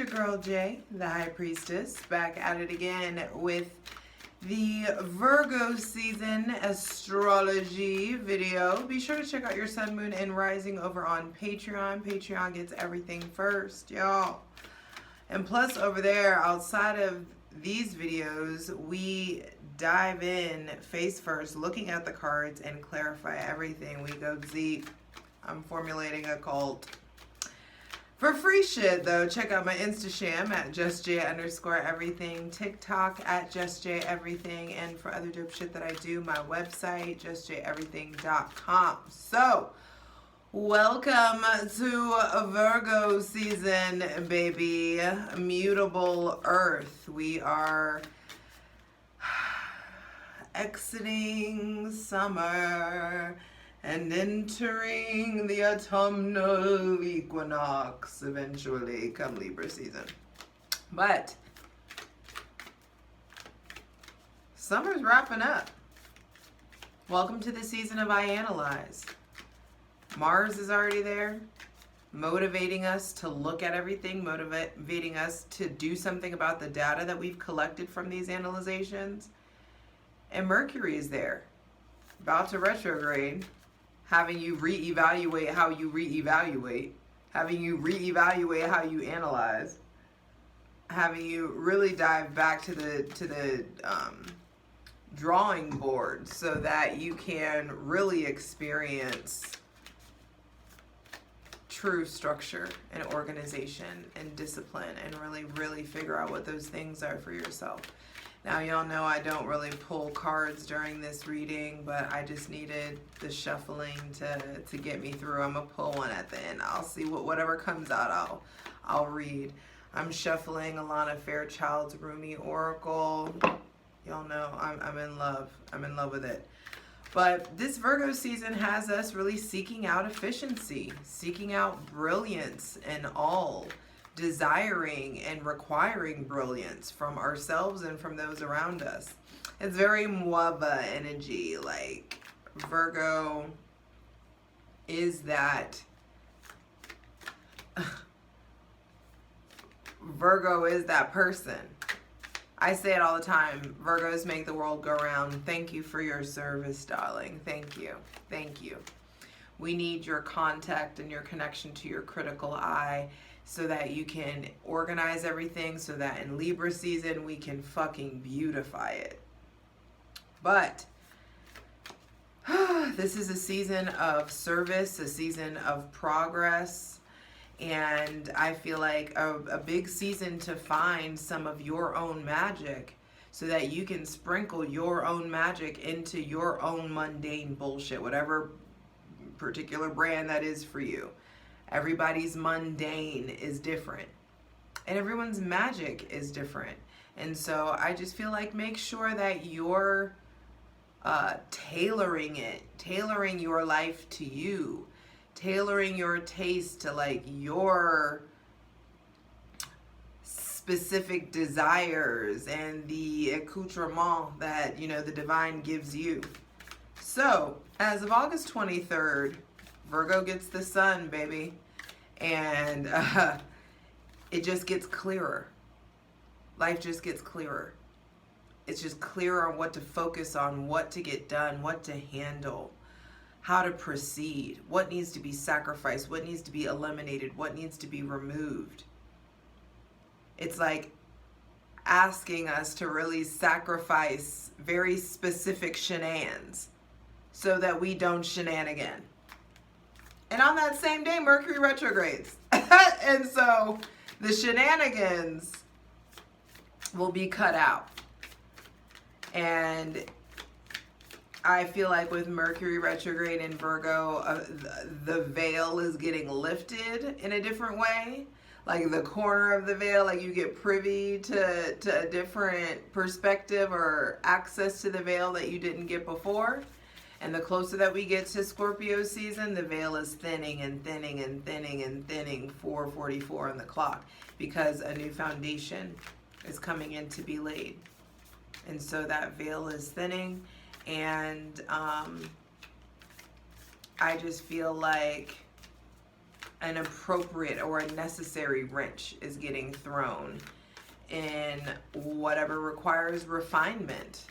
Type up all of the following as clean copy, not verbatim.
girl Jay, the High Priestess, back at it again with the Virgo season astrology video. Be sure to check out your sun, moon, and rising over on Patreon. Patreon gets everything first, y'all. And plus over there, outside of these videos, we dive in face first, looking at the cards and clarify everything. We go deep. I'm formulating a cult. For free shit though, check out my Instasham at JustJ_everything, TikTok at JustJEverything, and for other dope shit that I do, my website, JustJEverything.com. So, welcome to Virgo season, baby. Mutable Earth. We are exiting summer and entering the autumnal equinox eventually come Libra season. But summer's wrapping up. Welcome to the season of I Analyze. Mars is already there, motivating us to look at everything, motivating us to do something about the data that we've collected from these analyzations. And Mercury is there, about to retrograde, having you reevaluate how you reevaluate, having you reevaluate how you analyze, having you really dive back to the drawing board so that you can really experience true structure and organization and discipline and really figure out what those things are for yourself. Now, y'all know I don't really pull cards during this reading, but I just needed the shuffling to get me through. I'm gonna pull one at the end. I'll see whatever comes out, I'll read. I'm shuffling Alana Fairchild's Rumi Oracle. Y'all know I'm in love. I'm in love with it. But this Virgo season has us really seeking out efficiency, seeking out brilliance in all, desiring and requiring brilliance from ourselves and from those around us. It's very Mwaba energy. Like Virgo is that Virgo is that person. I say it all the time. Virgos make the world go round. Thank you for your service, darling. Thank you. Thank you. We need your contact and your connection to your critical eye so that you can organize everything, so that in Libra season we can fucking beautify it. But this is a season of service, a season of progress, and I feel like a big season to find some of your own magic so that you can sprinkle your own magic into your own mundane bullshit, whatever particular brand that is for you. Everybody's mundane is different, and everyone's magic is different. And so I just feel like make sure that you're tailoring your life to you, tailoring your taste to like your specific desires and the accoutrement that, you know, the divine gives you. So as of August 23rd, Virgo gets the sun, baby, and it just gets clearer. Life just gets clearer. It's just clearer on what to focus on, what to get done, what to handle, how to proceed, what needs to be sacrificed, what needs to be eliminated, what needs to be removed. It's like asking us to really sacrifice very specific shenanigans so that we don't shenanigan. And on that same day, Mercury retrogrades. And so the shenanigans will be cut out. And I feel like with Mercury retrograde in Virgo, the veil is getting lifted in a different way. Like the corner of the veil, like you get privy to a different perspective or access to the veil that you didn't get before. And the closer that we get to Scorpio season, the veil is thinning and thinning and thinning and thinning, 4:44 on the clock, because a new foundation is coming in to be laid. And so that veil is thinning, and I just feel like an appropriate or a necessary wrench is getting thrown in whatever requires refinement.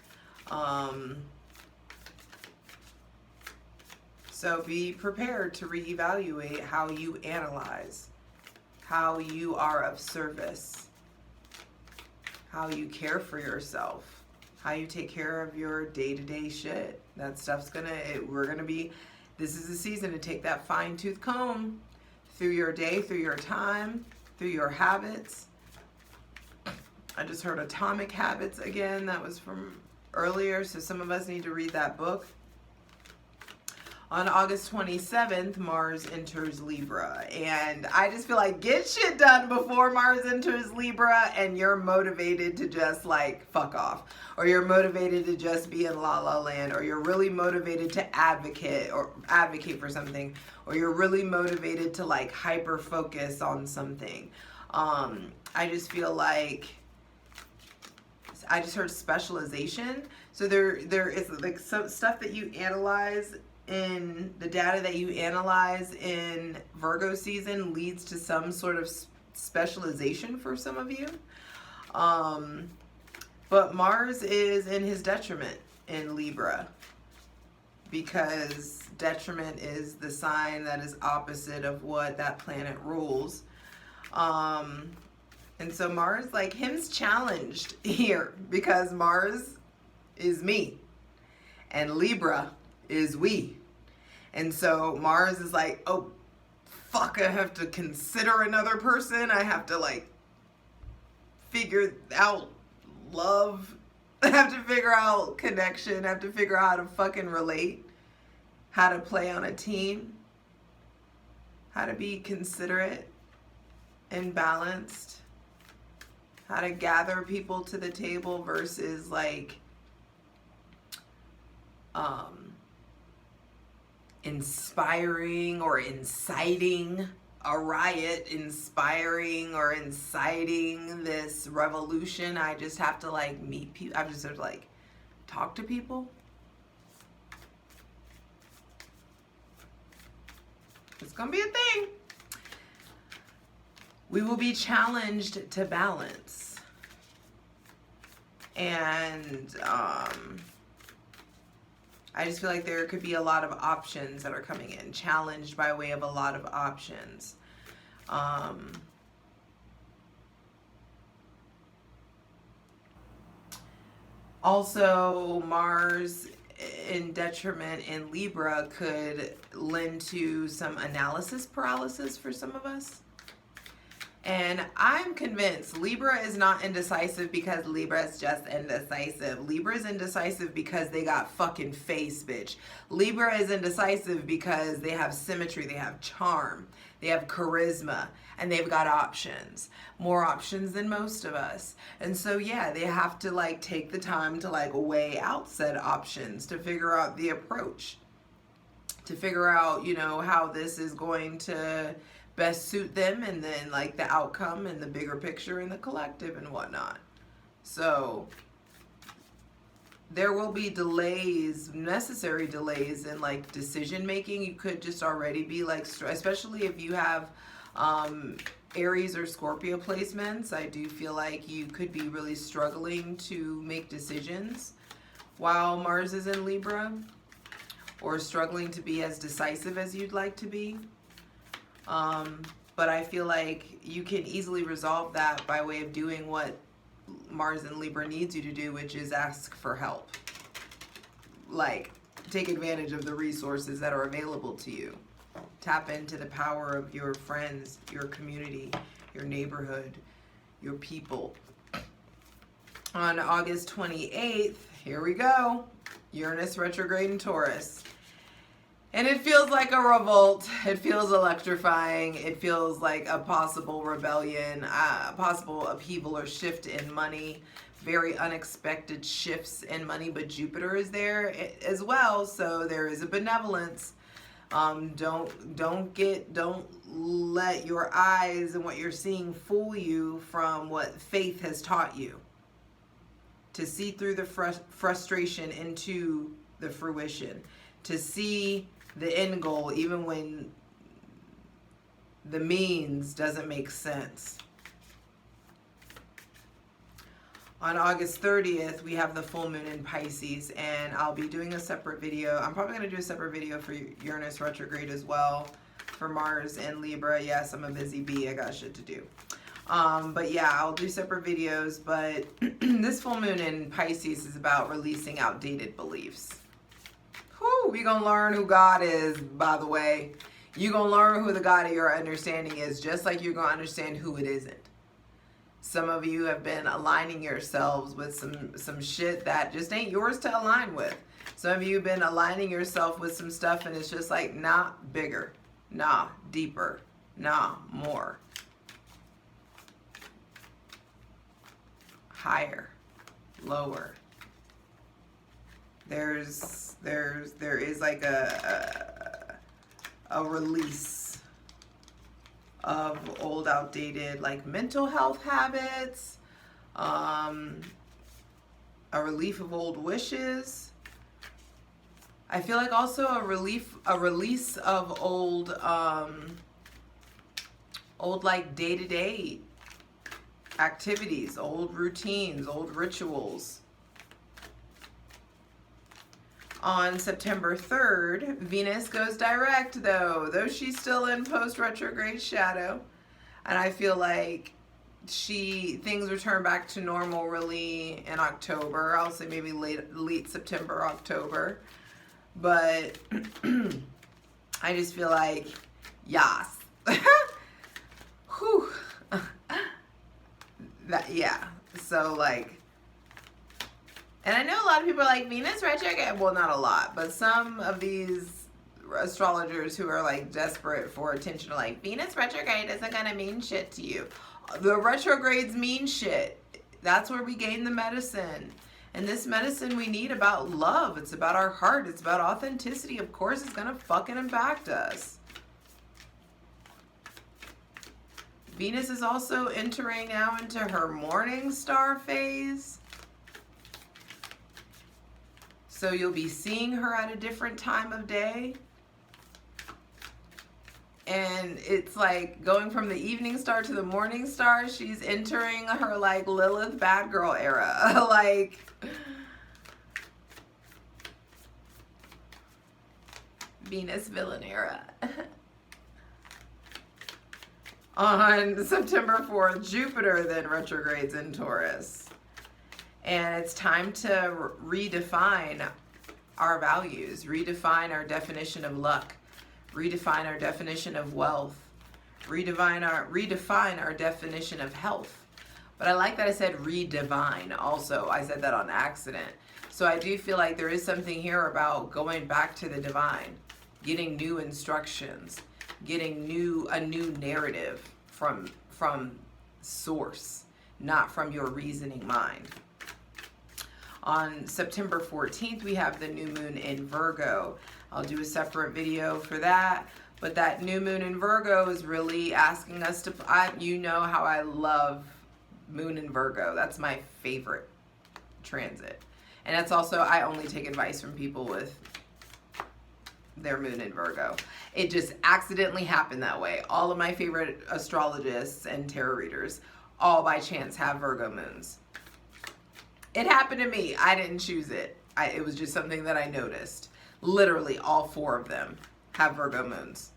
So be prepared to reevaluate how you analyze, how you are of service, how you care for yourself, how you take care of your day-to-day shit. That stuff's this is the season to take that fine-tooth comb through your day, through your time, through your habits. I just heard Atomic Habits again. That was from earlier, so some of us need to read that book. On August 27th, Mars enters Libra. And I just feel like get shit done before Mars enters Libra and you're motivated to just like fuck off. Or you're motivated to just be in la la land. Or you're really motivated to advocate for something. Or you're really motivated to like hyper focus on something. I just feel like I just heard specialization. So there is like some stuff that you analyze in the data that you analyze in Virgo season leads to some sort of specialization for some of you. But Mars is in his detriment in Libra, because detriment is the sign that is opposite of what that planet rules. And so Mars, like, him's challenged here because Mars is me and Libra is we. And so Mars is like, oh, fuck, I have to consider another person. I have to, like, figure out love. I have to figure out connection. I have to figure out how to fucking relate, how to play on a team, how to be considerate and balanced, how to gather people to the table versus, like, inspiring or inciting a riot, inspiring or inciting this revolution. I just have to like meet people. I just have to like talk to people. It's gonna be a thing. We will be challenged to balance. And I just feel like there could be a lot of options that are coming in, challenged by way of a lot of options. Also, Mars in detriment in Libra could lend to some analysis paralysis for some of us. And I'm convinced Libra is not indecisive because Libra is just indecisive. Libra is indecisive because they got fucking face, bitch. Libra is indecisive because they have symmetry, they have charm, they have charisma, and they've got options. More options than most of us. And so, yeah, they have to like take the time to like weigh out said options, to figure out the approach, to figure out, you know, how this is going to best suit them, and then like the outcome and the bigger picture and the collective and whatnot. So there will be delays, necessary delays in like decision making. You could just already be like, especially if you have Aries or Scorpio placements, I do feel like you could be really struggling to make decisions while Mars is in Libra, or struggling to be as decisive as you'd like to be. But I feel like you can easily resolve that by way of doing what Mars in Libra needs you to do, which is ask for help. Like, take advantage of the resources that are available to you. Tap into the power of your friends, your community, your neighborhood, your people. On August 28th, here we go, Uranus retrograde in Taurus. And it feels like a revolt. It feels electrifying. It feels like a possible rebellion, possible upheaval or shift in money. Very unexpected shifts in money, but Jupiter is there as well, so there is a benevolence. Don't let your eyes and what you're seeing fool you from what faith has taught you. To see through the frustration into the fruition. To see the end goal even when the means doesn't make sense. On August 30th, we have the full moon in Pisces, and I'll be doing a separate video. I'm probably going to do a separate video for Uranus retrograde as well, for Mars and Libra. Yes, I'm a busy bee. I got shit to do. But yeah, I'll do separate videos. But this full moon in Pisces is about releasing outdated beliefs. Whew, we gonna learn who God is, by the way. You gonna learn who the God of your understanding is, just like you're gonna understand who it isn't. Some of you have been aligning yourselves with some shit that just ain't yours to align with. Some of you have been aligning yourself with some stuff and it's just like, nah, bigger, nah, deeper, nah, more, higher, lower. There is like a release of old outdated like mental health habits, a relief of old wishes. I feel like also a release of old like day-to-day activities, old routines, old rituals. On September 3rd, Venus goes direct though she's still in post-retrograde shadow. And I feel like things return back to normal really in October. I'll say maybe late September, October. But I just feel like, yas. Whew. Yeah. So like, and I know a lot of people are like, Venus retrograde. Well, not a lot, but some of these astrologers who are like desperate for attention are like, Venus retrograde isn't going to mean shit to you. The retrogrades mean shit. That's where we gain the medicine. And this medicine we need about love. It's about our heart. It's about authenticity. Of course, it's going to fucking impact us. Venus is also entering now into her morning star phase. So you'll be seeing her at a different time of day. And it's like going from the evening star to the morning star. She's entering her like Lilith bad girl era. Like, Venus villain era. On September 4th, Jupiter then retrogrades in Taurus. And it's time to redefine our values, redefine our definition of luck, redefine our definition of wealth, redefine our definition of health. But I like that I said redivine also. I said that on accident. So I do feel like there is something here about going back to the divine, getting new instructions, getting a new narrative from source, not from your reasoning mind. On September 14th, we have the new moon in Virgo. I'll do a separate video for that. But that new moon in Virgo is really asking us to, you know how I love moon in Virgo. That's my favorite transit. And that's also, I only take advice from people with their moon in Virgo. It just accidentally happened that way. All of my favorite astrologists and tarot readers, all by chance, have Virgo moons. It happened to me. I didn't choose it. It was just something that I noticed. Literally, all 4 of them have Virgo moons.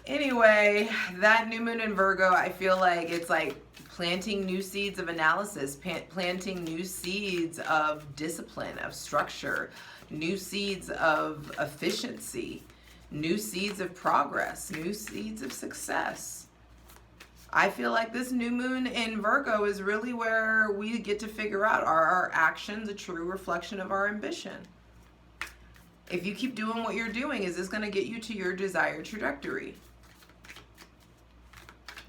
Anyway, that new moon in Virgo, I feel like it's like planting new seeds of analysis, planting new seeds of discipline, of structure, new seeds of efficiency, new seeds of progress, new seeds of success. I feel like this new moon in Virgo is really where we get to figure out, are our actions a true reflection of our ambition? If you keep doing what you're doing, is this going to get you to your desired trajectory?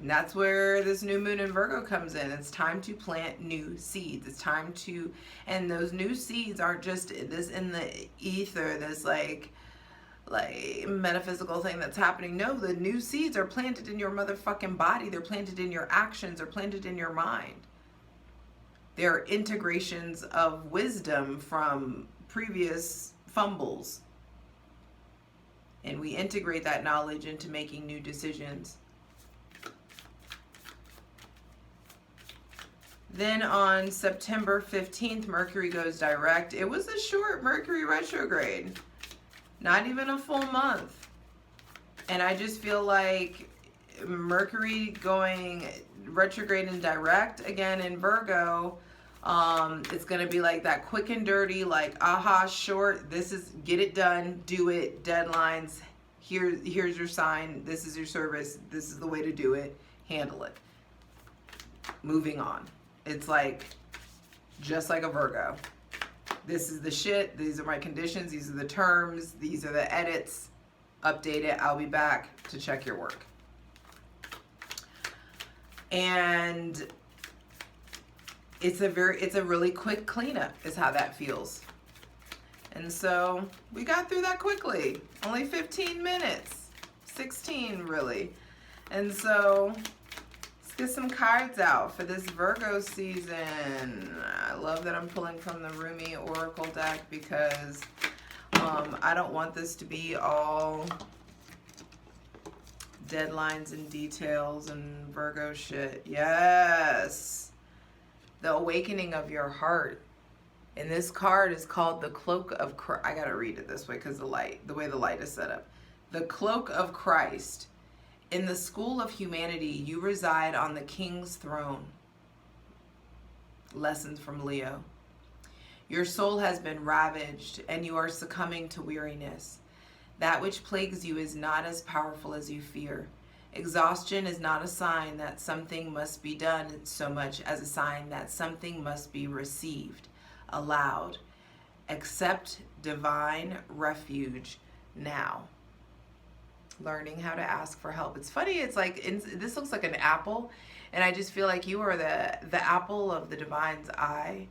And that's where this new moon in Virgo comes in. It's time to plant new seeds. It's time to, and those new seeds aren't just this in the ether, this like metaphysical thing that's happening. No, the new seeds are planted in your motherfucking body. They're planted in your actions. They're planted in your mind. They're integrations of wisdom from previous fumbles. and we integrate that knowledge into making new decisions. Then on September 15th, Mercury goes direct. It was a short Mercury retrograde, not even a full month. And I just feel like Mercury going retrograde and direct again in Virgo, it's going to be like that quick and dirty, like, aha, short, this is, get it done, do it, deadlines, here's your sign, this is your service, this is the way to do it, handle it. Moving on. It's like, just like a Virgo. This is the shit, these are my conditions, these are the terms, these are the edits, update it, I'll be back to check your work. And it's a really quick cleanup is how that feels. And so we got through that quickly. Only 15 minutes. 16 really. And so let's get some cards out for this Virgo season. I love that I'm pulling from the Rumi Oracle deck because I don't want this to be all deadlines and details and Virgo shit. Yes. The awakening of your heart. And this card is called the Cloak of Christ. I gotta read it this way because the way the light is set up. The Cloak of Christ. In the school of humanity, you reside on the King's throne. Lessons from Leo. Your soul has been ravaged and you are succumbing to weariness. That which plagues you is not as powerful as you fear. Exhaustion is not a sign that something must be done so much as a sign that something must be received, allowed. Accept divine refuge now. Learning how to ask for help. It's funny, it's like, this looks like an apple, and I just feel like you are the apple of the divine's eye.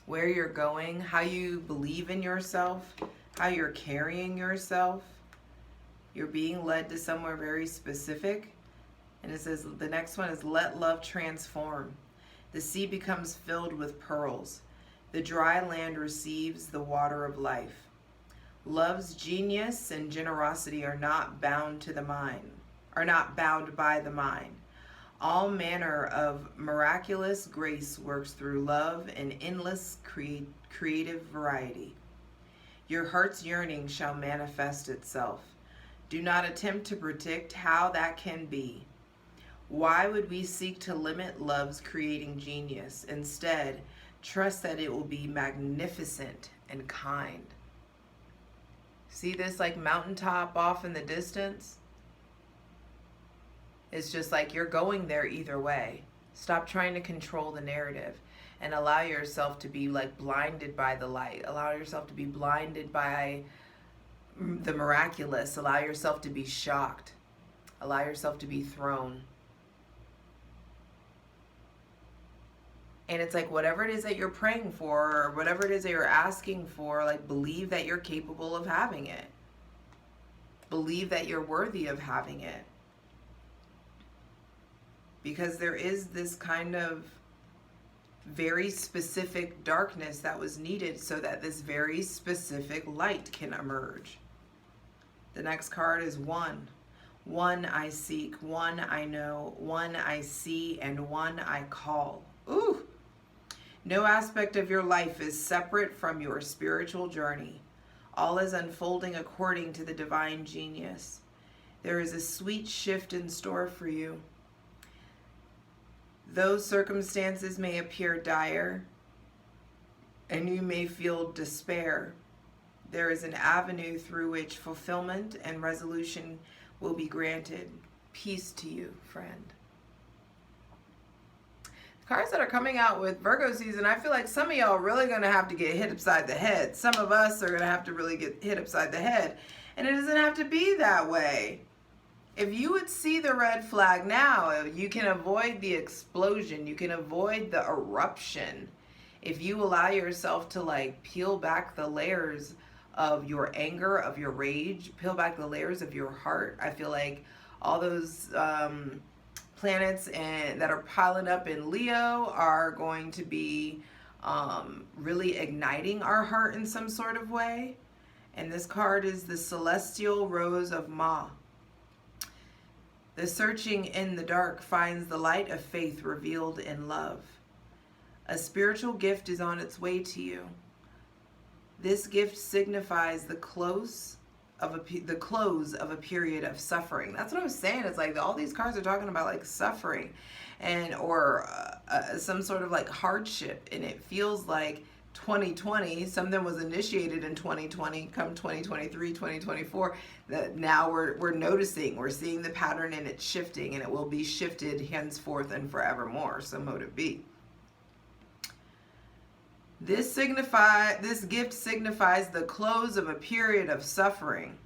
Where you're going, how you believe in yourself, how you're carrying yourself. You're being led to somewhere very specific. And it says, the next one is, let love transform. The sea becomes filled with pearls. The dry land receives the water of life. Love's genius and generosity are not bound to the mind, are not bound by the mind. All manner of miraculous grace works through love and endless creative variety. Your heart's yearning shall manifest itself. Do not attempt to predict how that can be. Why would we seek to limit love's creating genius? Instead, trust that it will be magnificent and kind. See this like mountaintop off in the distance? It's just like you're going there either way. Stop trying to control the narrative and allow yourself to be like blinded by the light. Allow yourself to be blinded by the miraculous. Allow yourself to be shocked. Allow yourself to be thrown. And it's like whatever it is that you're praying for or whatever it is that you're asking for, like believe that you're capable of having it. Believe that you're worthy of having it. Because there is this kind of very specific darkness that was needed so that this very specific light can emerge. The next card is one. One I seek, one I know, one I see, and one I call. Ooh! No aspect of your life is separate from your spiritual journey. All is unfolding according to the divine genius. There is a sweet shift in store for you. Those circumstances may appear dire, and you may feel despair. There is an avenue through which fulfillment and resolution will be granted. Peace to you, friend. Cards that are coming out with Virgo season, I feel like some of y'all are really going to have to get hit upside the head. Some of us are going to have to really get hit upside the head. And it doesn't have to be that way. If you would see the red flag now, you can avoid the explosion. You can avoid the eruption. If you allow yourself to like peel back the layers of your anger, of your rage, peel back the layers of your heart, I feel like all those planets that are piling up in Leo are going to be really igniting our heart in some sort of way. And this card is the Celestial Rose of Ma. The searching in the dark finds the light of faith revealed in love. A spiritual gift is on its way to you. This gift signifies the close of a period of suffering. That's what I was saying. It's like all these cards are talking about like suffering and or some sort of like hardship, and it feels like 2020, something was initiated in 2020, come 2023, 2024, that now we're noticing, we're seeing the pattern, and it's shifting, and it will be shifted henceforth and forevermore. So mote it be. This gift signifies the close of a period of suffering.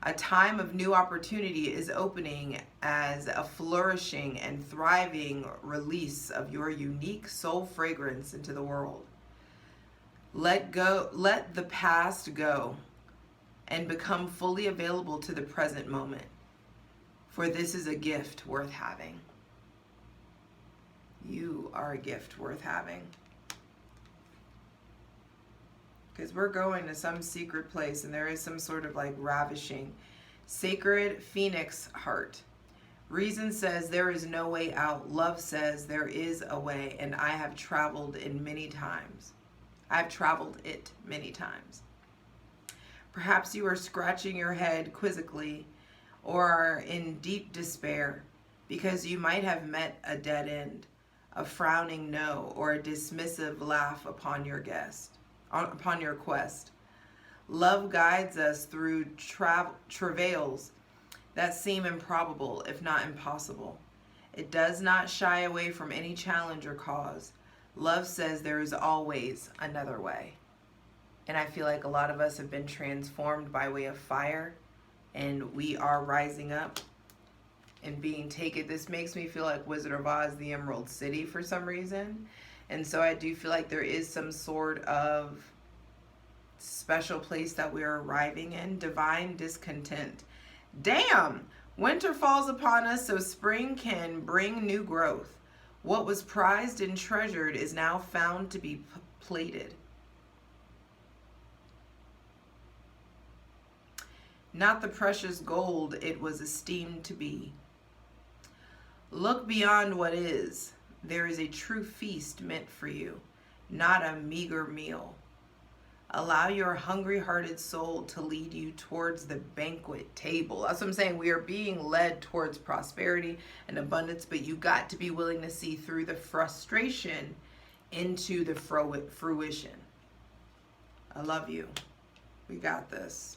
A time of new opportunity is opening as a flourishing and thriving release of your unique soul fragrance into the world. Let the past go and become fully available to the present moment, for this is a gift worth having. You are a gift worth having. Because we're going to some secret place, and there is some sort of like ravishing, sacred phoenix heart. Reason says there is no way out. Love says there is a way, and I have traveled it many times. Perhaps you are scratching your head quizzically or are in deep despair because you might have met a dead end, a frowning no, or a dismissive laugh upon your quest. Love guides us through travails that seem improbable, if not impossible. It does not shy away from any challenge or cause. Love says there is always another way. And I feel like a lot of us have been transformed by way of fire, and we are rising up and being taken. This makes me feel like Wizard of Oz, the Emerald City, for some reason. And so I do feel like there is some sort of special place that we are arriving in. Divine discontent. Damn! Winter falls upon us so spring can bring new growth. What was prized and treasured is now found to be plated. Not the precious gold it was esteemed to be. Look beyond what is. There is a true feast meant for you, not a meager meal. Allow your hungry-hearted soul to lead you towards the banquet table. That's what I'm saying. We are being led towards prosperity and abundance, but you got to be willing to see through the frustration into the fruition. I love you. We got this.